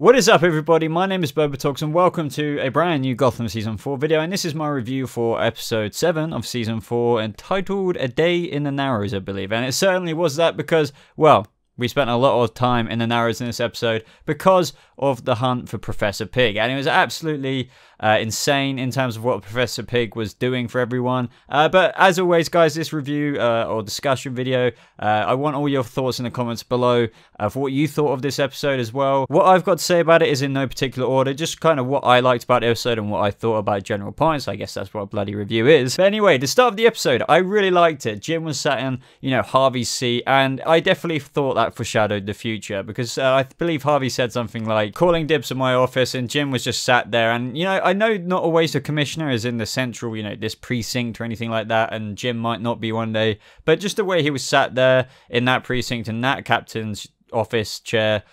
What is up, everybody? My name is BobaTalks and welcome to a brand new Gotham Season 4 video, and this is my review for Episode 7 of Season 4 entitled A Day in the Narrows, I believe. And it certainly was that because, well, we spent a lot of time in the Narrows in this episode because of the hunt for Professor Pig, and it was absolutely insane in terms of what Professor Pig was doing for everyone. But as always, guys, this review or discussion video, I want all your thoughts in the comments below of what you thought of this episode as well. What I've got to say about it is in no particular order, just kind of what I liked about the episode and what I thought about general points. I guess that's what a bloody review is. But anyway, the start of the episode, I really liked it. Jim was sat in, Harvey's seat, and I definitely thought that foreshadowed the future because I believe Harvey said something like, calling dibs on my office, and Jim was just sat there. And I know not always the commissioner is in the central, this precinct or anything like that, and Jim might not be one day, but just the way he was sat there in that precinct in that captain's office chair,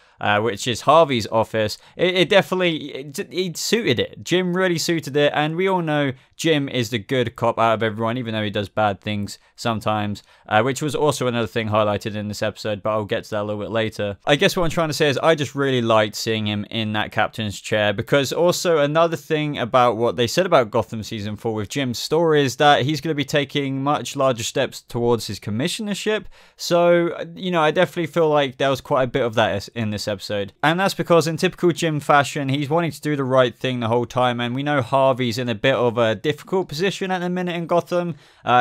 which is Harvey's office, it definitely suited it. Jim really suited it, and we all know Jim is the good cop out of everyone, even though he does bad things sometimes, which was also another thing highlighted in this episode, but I'll get to that a little bit later. I guess what I'm trying to say is I just really liked seeing him in that captain's chair, because also another thing about what they said about Gotham Season 4 with Jim's story is that he's going to be taking much larger steps towards his commissionership. So, I definitely feel like there was quite a bit of that in this episode. And that's because in typical Jim fashion, he's wanting to do the right thing the whole time, and we know Harvey's in a bit of a difficult position at the minute in Gotham.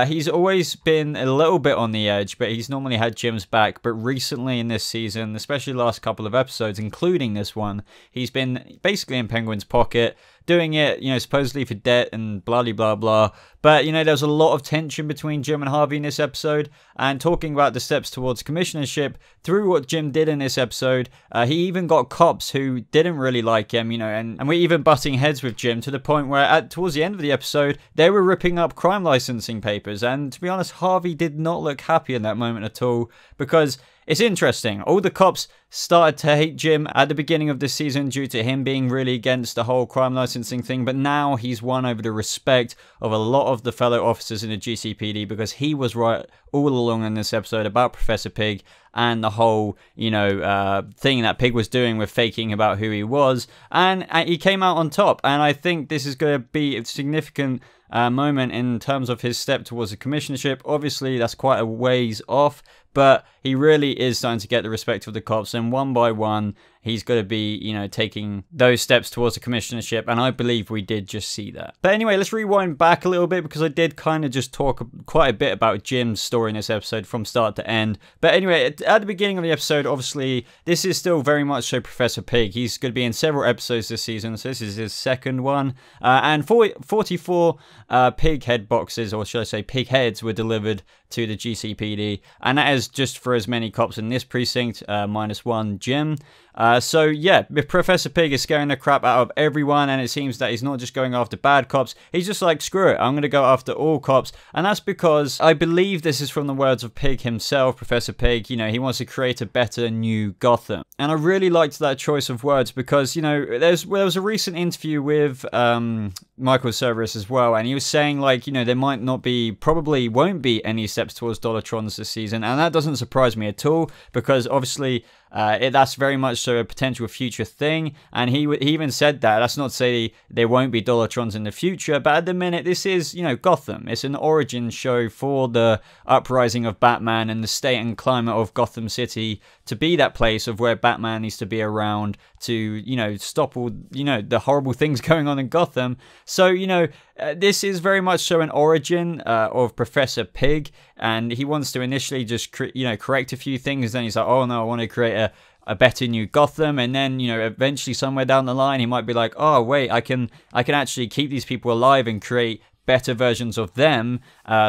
He's always been a little bit on the edge, but he's normally had Jim's back. But recently in this season, especially the last couple of episodes, including this one, he's been basically in Penguin's pocket, doing it, supposedly for debt and blah, blah, blah. But, there's a lot of tension between Jim and Harvey in this episode, and talking about the steps towards commissionership through what Jim did in this episode, he even got cops who didn't really like him, and we're even butting heads with Jim to the point where towards the end of the episode, they were ripping up crime licensing papers. And to be honest, Harvey did not look happy in that moment at all, because it's interesting. All the cops started to hate Jim at the beginning of this season due to him being really against the whole crime licensing thing, but now he's won over the respect of a lot of the fellow officers in the GCPD because he was right all along in this episode about Professor Pig and the whole, thing that Pig was doing with faking about who he was, and he came out on top. And I think this is going to be a significant moment in terms of his step towards the commissionership. Obviously, that's quite a ways off, but he really is starting to get the respect of the cops, and one by one, he's going to be, taking those steps towards the commissionership, and I believe we did just see that. But anyway, let's rewind back a little bit, because I did kind of just talk quite a bit about Jim's story in this episode from start to end. But anyway, at the beginning of the episode, obviously, this is still very much so Professor Pig. He's going to be in several episodes this season, so this is his second one, and 44 pig head boxes, or should I say pig heads, were delivered to the GCPD, and that is just for as many cops in this precinct, minus one Jim. So yeah, Professor Pig is scaring the crap out of everyone, and it seems that he's not just going after bad cops. He's just like, screw it, I'm going to go after all cops. And that's because I believe this is from the words of Pig himself, Professor Pig. He wants to create a better new Gotham. And I really liked that choice of words because, there was a recent interview with Michael Cerverus as well, and he was saying, like, there might not be, probably won't be any steps towards Dollartrons this season, and that doesn't surprise me at all, because obviously that's very much so a potential future thing, and he even said that. That's not to say there won't be Dollartrons in the future, but at the minute, this is, Gotham. It's an origin show for the uprising of Batman and the state and climate of Gotham City to be that place of where Batman needs to be around to, stop all, the horrible things going on in Gotham. So, this is very much so an origin of Professor Pig, and he wants to initially just, correct a few things. Then he's like, oh no, I want to create a better new Gotham, and then eventually somewhere down the line he might be like, oh wait, I can actually keep these people alive and create better versions of them.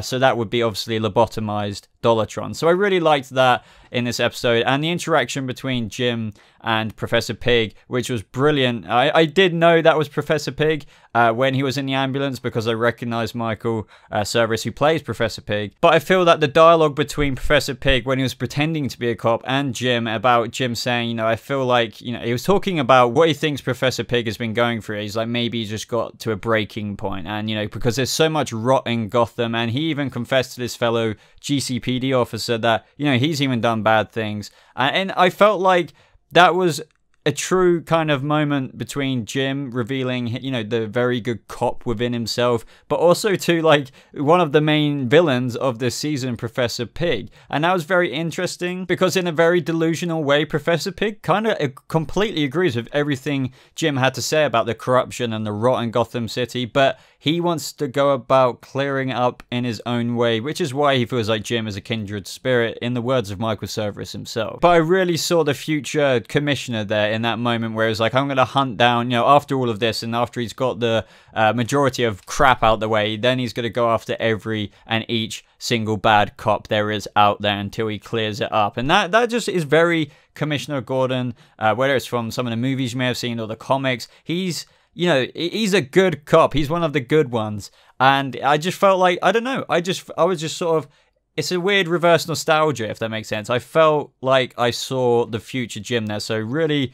So that would be obviously lobotomized Dollartron. So I really liked that in this episode, and the interaction between Jim and Professor Pig, which was brilliant. I did know that was Professor Pig when he was in the ambulance, because I recognized Michael Cerverus, who plays Professor Pig. But I feel that the dialogue between Professor Pig when he was pretending to be a cop and Jim, about Jim saying, I feel like, he was talking about what he thinks Professor Pig has been going through. He's like, maybe he just got to a breaking point, and because there's so much rot in Gotham, and he even confessed to this fellow GCPD officer that, he's even done bad things. And I felt like that was a true kind of moment between Jim revealing, you know, the very good cop within himself, but also to like one of the main villains of this season, Professor Pig. And that was very interesting because in a very delusional way, Professor Pig kind of completely agrees with everything Jim had to say about the corruption and the rotten Gotham City, but he wants to go about clearing up in his own way, which is why he feels like Jim is a kindred spirit, in the words of Michael Cerverus himself. But I really saw the future commissioner there in that moment where it's like, I'm going to hunt down, you know, after all of this and after he's got the majority of crap out the way, then he's going to go after every and each single bad cop there is out there until he clears it up. And that just is very Commissioner Gordon, whether it's from some of the movies you may have seen or the comics. He's, you know, he's a good cop. He's one of the good ones. And I just felt like, I don't know, I was just sort of, it's a weird reverse nostalgia, if that makes sense. I felt like I saw the future Jim there. So really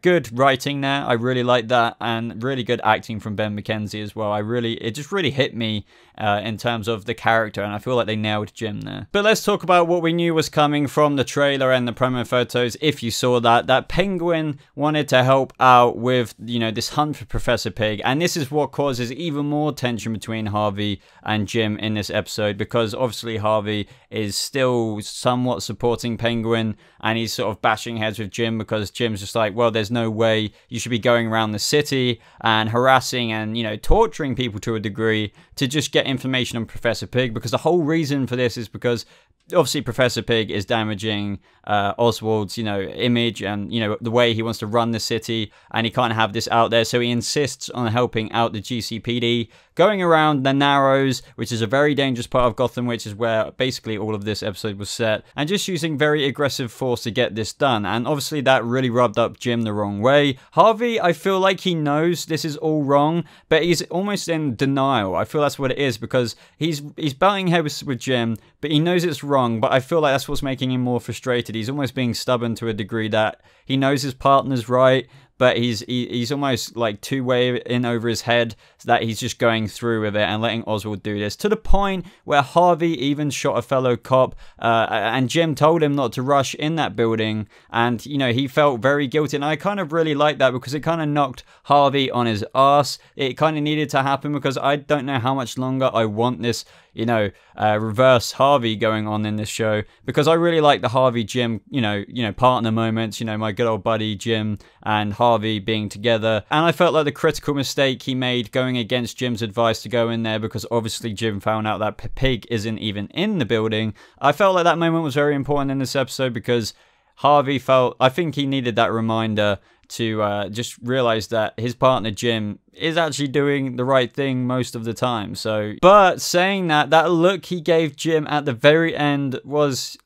good writing there. I really like that. And really good acting from Ben McKenzie as well. It just really hit me in terms of the character. And I feel like they nailed Jim there. But let's talk about what we knew was coming from the trailer and the promo photos. If you saw that Penguin wanted to help out with, you know, this hunt for Professor Pig. And this is what causes even more tension between Harvey and Jim in this episode. Because obviously Harvey is still somewhat supporting Penguin. And he's sort of bashing heads with Jim because Jim's just like, well, there's no way you should be going around the city and harassing and, you know, torturing people to a degree to just get information on Professor Pig, because the whole reason for this is because obviously Professor Pig is damaging Oswald's, you know, image and, you know, the way he wants to run the city, and he can't have this out there, so he insists on helping out the GCPD, going around the Narrows, which is a very dangerous part of Gotham, which is where basically all of this episode was set, and just using very aggressive force to get this done. And obviously that really rubbed up Jim the wrong way. Harvey, I feel like he knows this is all wrong, but he's almost in denial. I feel that's what it is, because he's butting heads with Jim, but he knows it's wrong, but I feel like that's what's making him more frustrated. He's almost being stubborn to a degree that he knows his partner's right, but he's almost like two-way in over his head, so that he's just going through with it and letting Oswald do this, to the point where Harvey even shot a fellow cop, and Jim told him not to rush in that building, and, you know, he felt very guilty. And I kind of really like that, because it kind of knocked Harvey on his ass. It kind of needed to happen, because I don't know how much longer I want this, you know, reverse Harvey going on in this show, because I really like the Harvey Jim, you know, partner moments, you know, my good old buddy Jim and Harvey being together. And I felt like the critical mistake he made going against Jim's advice to go in there, because obviously Jim found out that Pig isn't even in the building. I felt like that moment was very important in this episode, because Harvey I think he needed that reminder to just realize that his partner Jim is actually doing the right thing most of the time. So, but saying that look he gave Jim at the very end was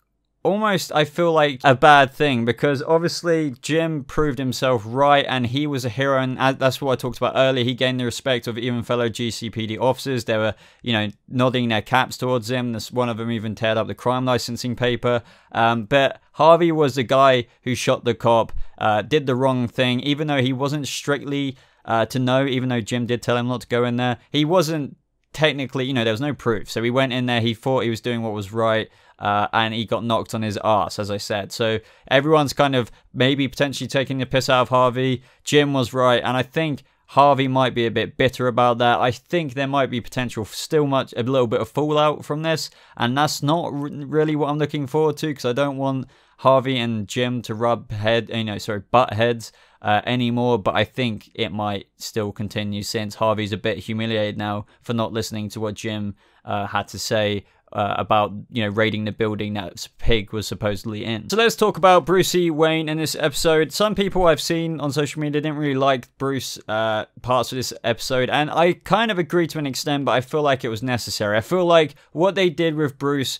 almost, I feel like, a bad thing, because obviously Jim proved himself right and he was a hero, and that's what I talked about earlier. He gained the respect of even fellow GCPD officers. They were, you know, nodding their caps towards him. One of them even teared up the crime licensing paper. But Harvey was the guy who shot the cop, did the wrong thing, even though he wasn't strictly to know, even though Jim did tell him not to go in there. He wasn't technically, you know, there was no proof. So he went in there, he thought he was doing what was right, and he got knocked on his ass, as I said. So everyone's kind of maybe potentially taking the piss out of Harvey. Jim was right, and I think Harvey might be a bit bitter about that. I think there might be potential still a little bit of fallout from this, and that's not really what I'm looking forward to, because I don't want Harvey and Jim to butt heads anymore. But I think it might still continue, since Harvey's a bit humiliated now for not listening to what Jim had to say about, you know, raiding the building that Pig was supposedly in. So let's talk about Brucey Wayne in this episode. Some people I've seen on social media didn't really like Bruce parts of this episode, and I kind of agree to an extent, but I feel like it was necessary. I feel like what they did with Bruce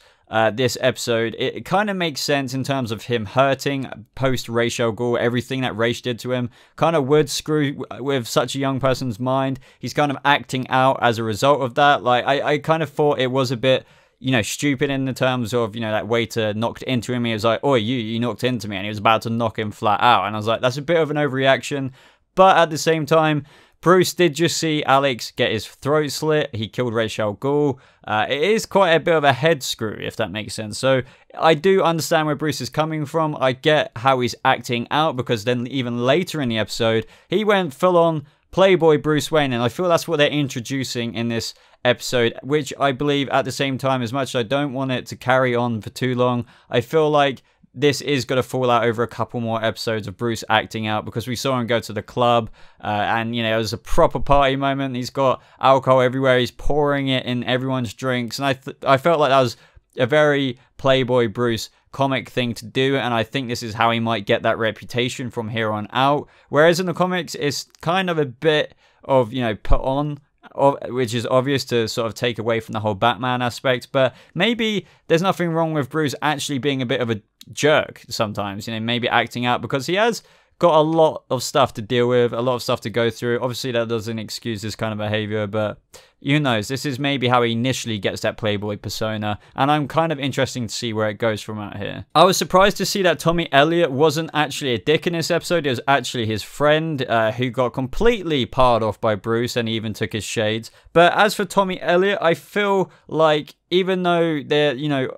this episode, it kind of makes sense in terms of him hurting post-Ra's al Ghul. Everything that Ra's did to him kind of would screw with such a young person's mind. He's kind of acting out as a result of that. Like, I kind of thought it was a bit, you know, stupid in the terms of, you know, that waiter knocked into him. He was like, oh, you knocked into me, and he was about to knock him flat out. And I was like, that's a bit of an overreaction. But at the same time, Bruce did just see Alex get his throat slit. He killed Ra's al Ghul. It is quite a bit of a head screw, if that makes sense. So I do understand where Bruce is coming from. I get how he's acting out, because then even later in the episode, he went full on Playboy Bruce Wayne, and I feel that's what they're introducing in this episode, which I believe at the same time, as much as I don't want it to carry on for too long, I feel like this is going to fall out over a couple more episodes of Bruce acting out, because we saw him go to the club and, you know, it was a proper party moment. He's got alcohol everywhere. He's pouring it in everyone's drinks. And I felt like that was a very Playboy Bruce comic thing to do, and I think this is how he might get that reputation from here on out. Whereas in the comics, it's kind of a bit of, you know, put on, which is obvious to sort of take away from the whole Batman aspect. But maybe there's nothing wrong with Bruce actually being a bit of a jerk sometimes, you know, maybe acting out, because he has got a lot of stuff to deal with, a lot of stuff to go through. Obviously that doesn't excuse this kind of behavior, but who knows, this is maybe how he initially gets that Playboy persona, and I'm kind of interested to see where it goes from out here. I was surprised to see that Tommy Elliott wasn't actually a dick in this episode. It was actually his friend who got completely parred off by Bruce, and he even took his shades. But as for Tommy Elliott, I feel like even though they're, you know,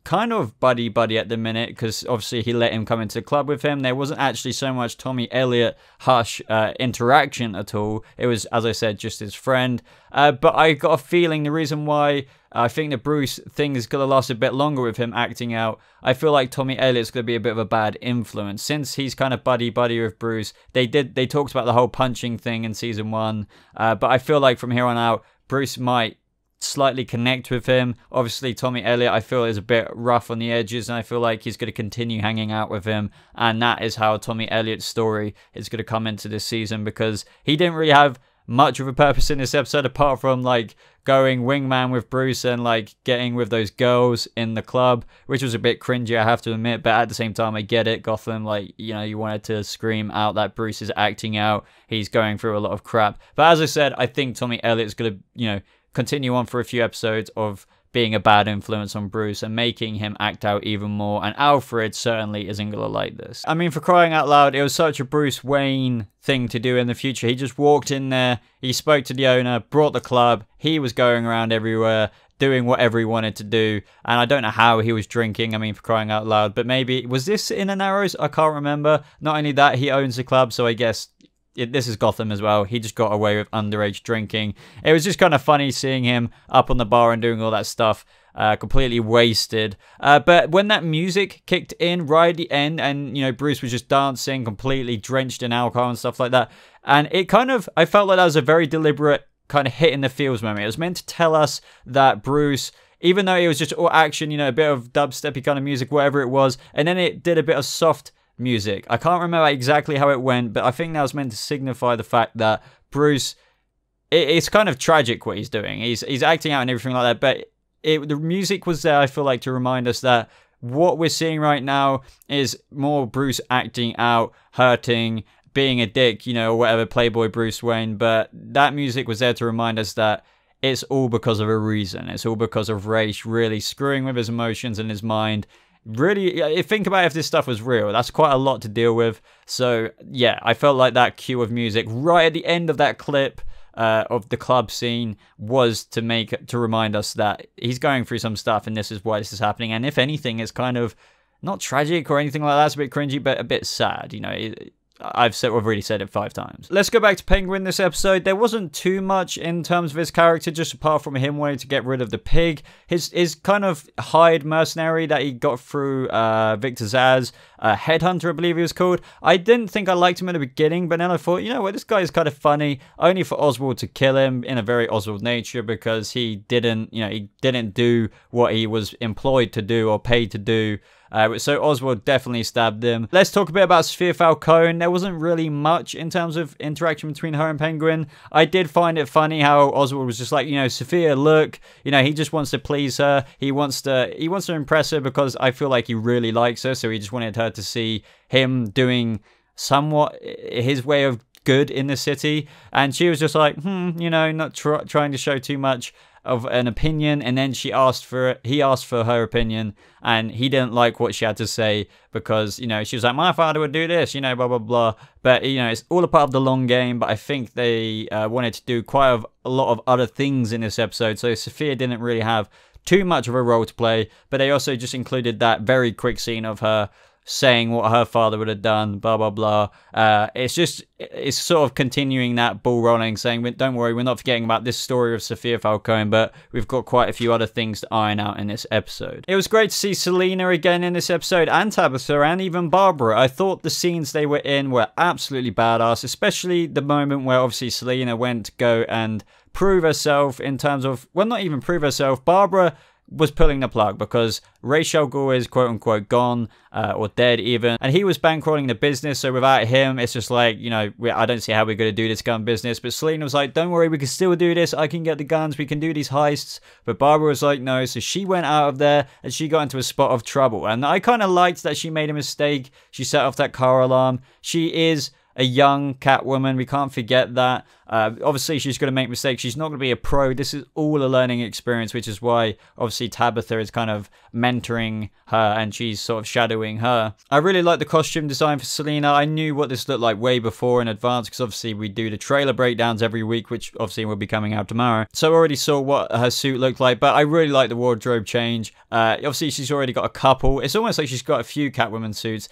kind of buddy-buddy at the minute, because obviously he let him come into the club with him, there wasn't actually so much Tommy Elliott Hush interaction at all. It was, as I said, just his friend. But I got a feeling the reason why I think the Bruce thing is going to last a bit longer with him acting out, I feel like Tommy Elliott's going to be a bit of a bad influence. Since he's kind of buddy-buddy with Bruce, they talked about the whole punching thing in season 1. But I feel like from here on out, Bruce might slightly connect with him. Obviously Tommy Elliott, I feel, is a bit rough on the edges, and I feel like he's going to continue hanging out with him, and that is how Tommy Elliott's story is going to come into this season, because he didn't really have much of a purpose in this episode apart from like going wingman with Bruce and like getting with those girls in the club, which was a bit cringy, I have to admit. But at the same time, I get it, Gotham, like, you know, you wanted to scream out that Bruce is acting out, he's going through a lot of crap. But as I said, I think Tommy Elliott's gonna, you know, continue on for a few episodes of being a bad influence on Bruce and making him act out even more, and Alfred certainly isn't gonna like this. I mean, for crying out loud, it was such a Bruce Wayne thing to do in the future. He just walked in there, he spoke to the owner, brought the club, he was going around everywhere doing whatever he wanted to do, and I don't know how he was drinking, I mean, for crying out loud. But maybe, was this in the Narrows? I can't remember. Not only that, he owns the club, so I guess this is Gotham as well. He just got away with underage drinking. It was just kind of funny seeing him up on the bar and doing all that stuff, completely wasted. But when that music kicked in right at the end, and, you know, Bruce was just dancing, completely drenched in alcohol and stuff like that, and it kind of, I felt like that was a very deliberate kind of hit in the feels moment. It was meant to tell us that Bruce, even though it was just all action, you know, a bit of dubsteppy kind of music, whatever it was, and then it did a bit of soft music. I can't remember exactly how it went, but I think that was meant to signify the fact that Bruce, it's kind of tragic what he's doing. He's acting out and everything like that, but the music was there, I feel like, to remind us that what we're seeing right now is more Bruce acting out, hurting, being a dick, you know, or whatever, Playboy Bruce Wayne. But that music was there to remind us that it's all because of a reason. It's all because of Ra's really screwing with his emotions and his mind. Really, think about if this stuff was real. That's quite a lot to deal with. So, yeah, I felt like that cue of music right at the end of that clip of the club scene was to remind us that he's going through some stuff, and this is why this is happening. And if anything, it's kind of not tragic or anything like that. It's a bit cringy, but a bit sad, you know. I've already said it 5 times. Let's go back to Penguin this episode. There wasn't too much in terms of his character, just apart from him wanting to get rid of the pig. His kind of hired mercenary that he got through Victor Zsasz, Headhunter, I believe he was called. I didn't think I liked him in the beginning, but then I thought, you know what, this guy is kind of funny, only for Oswald to kill him in a very Oswald nature, because he didn't do what he was employed to do or paid to do. So Oswald definitely stabbed him. Let's talk a bit about Sophia Falcone. There wasn't really much in terms of interaction between her and Penguin. I did find it funny how Oswald was just like, you know, Sophia, look, you know, he just wants to please her. He wants to impress her, because I feel like he really likes her. So he just wanted her to see him doing somewhat his way of good in the city. And she was just like, you know, not trying to show too much of an opinion, and then he asked for her opinion, and he didn't like what she had to say because, you know, she was like, my father would do this, you know, blah, blah, blah. But, you know, it's all a part of the long game, but I think they wanted to do quite a lot of other things in this episode, so Sophia didn't really have too much of a role to play, but they also just included that very quick scene of her saying what her father would have done, blah, blah, blah. It's sort of continuing that ball rolling, saying, don't worry, we're not forgetting about this story of Sophia Falcone, but we've got quite a few other things to iron out in this episode. It was great to see Selena again in this episode, and Tabitha, and even Barbara. I thought the scenes they were in were absolutely badass, especially the moment where obviously Selena went to go and prove herself in terms of, well, not even prove herself, Barbara was pulling the plug because Ra's al Ghul is quote-unquote gone, or dead even, and he was bankrolling the business, so without him, it's just like, you know, I don't see how we're going to do this gun business. But Selena was like, don't worry, we can still do this, I can get the guns, we can do these heists. But Barbara was like, no, so she went out of there, and she got into a spot of trouble, and I kind of liked that she made a mistake. She set off that car alarm. She is a young Catwoman, we can't forget that. Obviously, she's going to make mistakes. She's not going to be a pro. This is all a learning experience, which is why, obviously, Tabitha is kind of mentoring her and she's sort of shadowing her. I really like the costume design for Selena. I knew what this looked like way before in advance because, obviously, we do the trailer breakdowns every week, which, obviously, will be coming out tomorrow. So I already saw what her suit looked like, but I really like the wardrobe change. Obviously, she's already got a couple. It's almost like she's got a few Catwoman suits,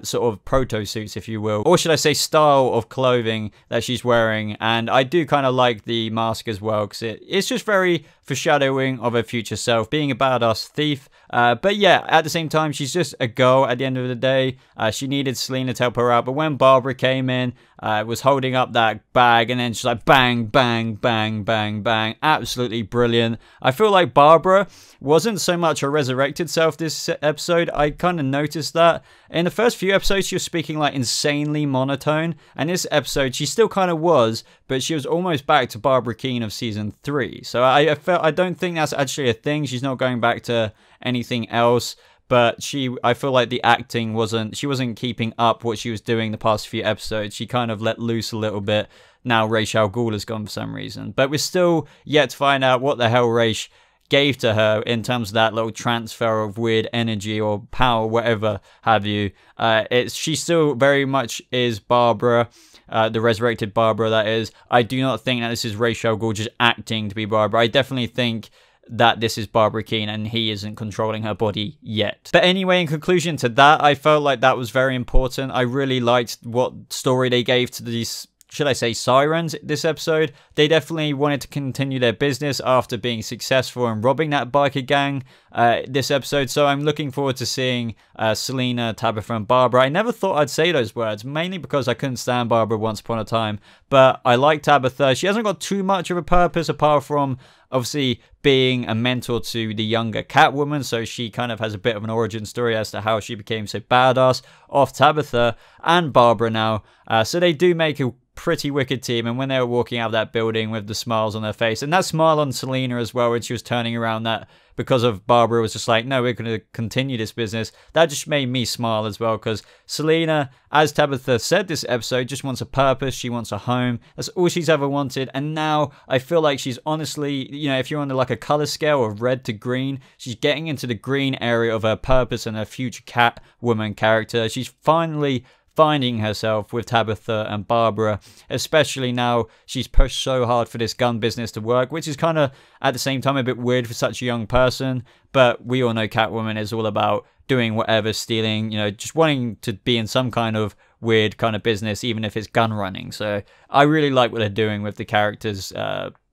sort of proto suits, if you will. Or should I say style of clothing that she's wearing. And I do kind of like the mask as well because it's just very foreshadowing of her future self, being a badass thief. But yeah, at the same time, she's just a girl at the end of the day. She needed Selena to help her out. But when Barbara came in, was holding up that bag, and then she's like, bang, bang, bang, bang, bang. Absolutely brilliant. I feel like Barbara wasn't so much her resurrected self this episode. I kind of noticed that. In the first few episodes, she was speaking like insanely monotone. And this episode, she still kind of was, but she was almost back to Barbara Keene of season 3. So I don't think that's actually a thing. She's not going back to anything else. But I feel like the acting she wasn't keeping up what she was doing the past few episodes. She kind of let loose a little bit. Now Ra's al Ghul is gone for some reason. But we're still yet to find out what the hell Ra's gave to her in terms of that little transfer of weird energy or power, whatever have you. She still very much is Barbara. The resurrected Barbara, that is. I do not think that this is Ra's al Ghul just acting to be Barbara. I definitely think that this is Barbara Keene and he isn't controlling her body yet. But anyway, in conclusion to that, I felt like that was very important. I really liked what story they gave to these, should I say, Sirens this episode. They definitely wanted to continue their business after being successful and robbing that biker gang this episode. So I'm looking forward to seeing Selena, Tabitha, and Barbara. I never thought I'd say those words, mainly because I couldn't stand Barbara once upon a time. But I like Tabitha. She hasn't got too much of a purpose apart from obviously being a mentor to the younger Catwoman, so she kind of has a bit of an origin story as to how she became so badass off Tabitha and Barbara now. So they do make a pretty wicked team, and when they were walking out of that building with the smiles on their face, and that smile on Selena as well when she was turning around, that because of Barbara was just like, no, we're going to continue this business, that just made me smile as well, because Selena, as Tabitha said this episode, just wants a purpose, she wants a home, that's all she's ever wanted. And now I feel like she's honestly, you know, if you're on like a color scale of red to green, she's getting into the green area of her purpose and her future Catwoman character. She's finally finding herself with Tabitha and Barbara, especially now she's pushed so hard for this gun business to work, which is kind of at the same time a bit weird for such a young person. But we all know Catwoman is all about doing whatever, stealing, you know, just wanting to be in some kind of weird kind of business, even if it's gun running. So I really like what they're doing with the characters,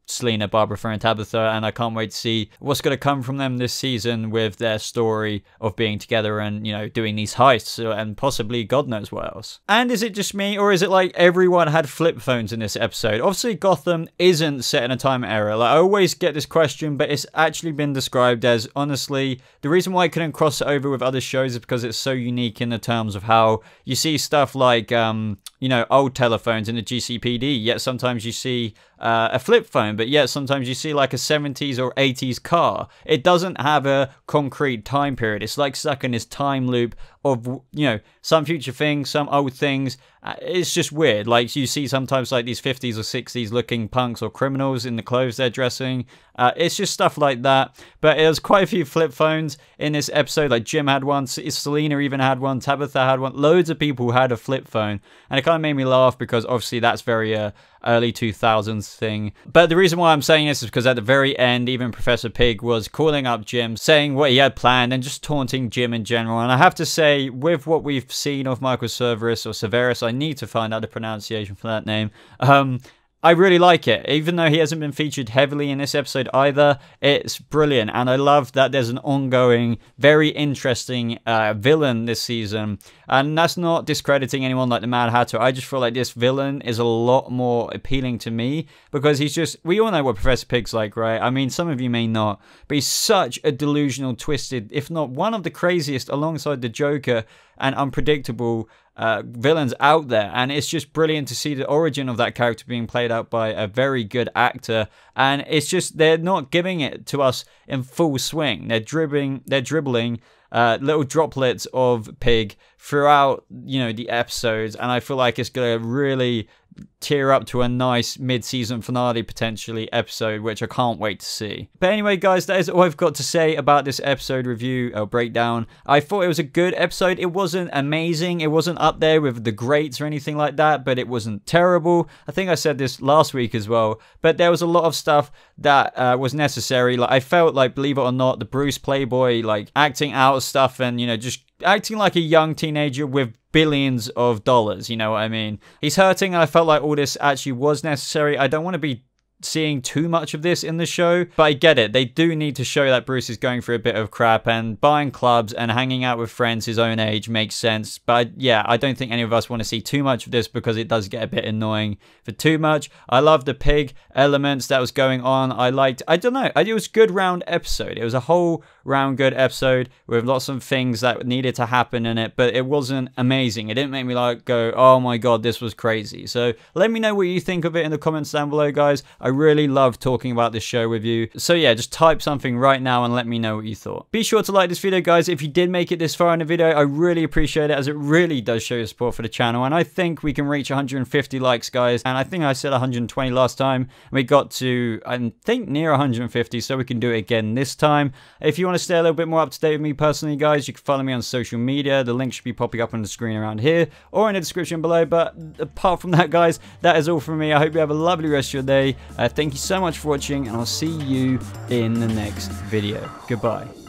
Selena, Barbara, and Tabitha, and I can't wait to see what's going to come from them this season with their story of being together and, you know, doing these heists and possibly God knows what else. And is it just me, or is it like everyone had flip phones in this episode? Obviously, Gotham isn't set in a time era. Like, I always get this question, but it's actually been described as, honestly, the reason why I couldn't cross it over with other shows is because it's so unique in the terms of how you see stuff like, you know, old telephones in the GCPD, yet sometimes you see a flip phone, but yet sometimes you see like a 70s or 80s car. It doesn't have a concrete time period. It's like stuck in this time loop of, you know, some future things, some old things, It's just weird. Like, you see sometimes like these 50s or 60s looking punks or criminals in the clothes they're dressing. It's just stuff like that. But there's quite a few flip phones in this episode. Like, Jim had one, Selena even had one, Tabitha had one. Loads of people had a flip phone, and it kind of made me laugh because obviously that's very early 2000s thing. But the reason why I'm saying this is because at the very end, even Professor Pig was calling up Jim, saying what he had planned and just taunting Jim in general. And I have to say, with what we've seen of Michael Cerverus or Severus, I need to find out the pronunciation for that name. I really like it. Even though he hasn't been featured heavily in this episode either, it's brilliant. And I love that there's an ongoing, very interesting villain this season. And that's not discrediting anyone like the Mad Hatter. I just feel like this villain is a lot more appealing to me because he's just... We all know what Professor Pig's like, right? I mean, some of you may not. But he's such a delusional, twisted, if not one of the craziest alongside the Joker and unpredictable villains out there. And it's just brilliant to see the origin of that character being played out by a very good actor. And it's just, they're not giving it to us in full swing. They're dribbling little droplets of Pig throughout, you know, the episodes, and I feel like it's gonna really tear up to a nice mid-season finale potentially episode, which I can't wait to see. But anyway, guys, that is all I've got to say about this episode review or breakdown. I thought it was a good episode. It wasn't amazing, it wasn't up there with the greats or anything like that, but it wasn't terrible. I think I said this last week as well, but there was a lot of stuff that was necessary. Like, I felt like, believe it or not, the Bruce Playboy, like, acting out stuff and, you know, just acting like a young teenager with billions of dollars, you know what I mean? He's hurting, and I felt like all this actually was necessary. I don't want to be seeing too much of this in the show, but I get it. They do need to show that Bruce is going through a bit of crap, and buying clubs and hanging out with friends his own age makes sense. But yeah, I don't think any of us want to see too much of this because it does get a bit annoying for too much. I love the Pig elements that was going on. I don't know, it was a good round episode. It was a whole round good episode with lots of things that needed to happen in it, but it wasn't amazing. It didn't make me like go, oh my god, this was crazy. So let me know what you think of it in the comments down below, guys. I really love talking about this show with you. So yeah, just type something right now and let me know what you thought. Be sure to like this video, guys. If you did make it this far in the video, I really appreciate it, as it really does show your support for the channel. And I think we can reach 150 likes, guys. And I think I said 120 last time. We got to, I think, near 150, so we can do it again this time. If you want to stay a little bit more up to date with me personally, guys, you can follow me on social media. The link should be popping up on the screen around here or in the description below. But apart from that, guys, that is all from me. I hope you have a lovely rest of your day. Thank you so much for watching, and I'll see you in the next video. Goodbye.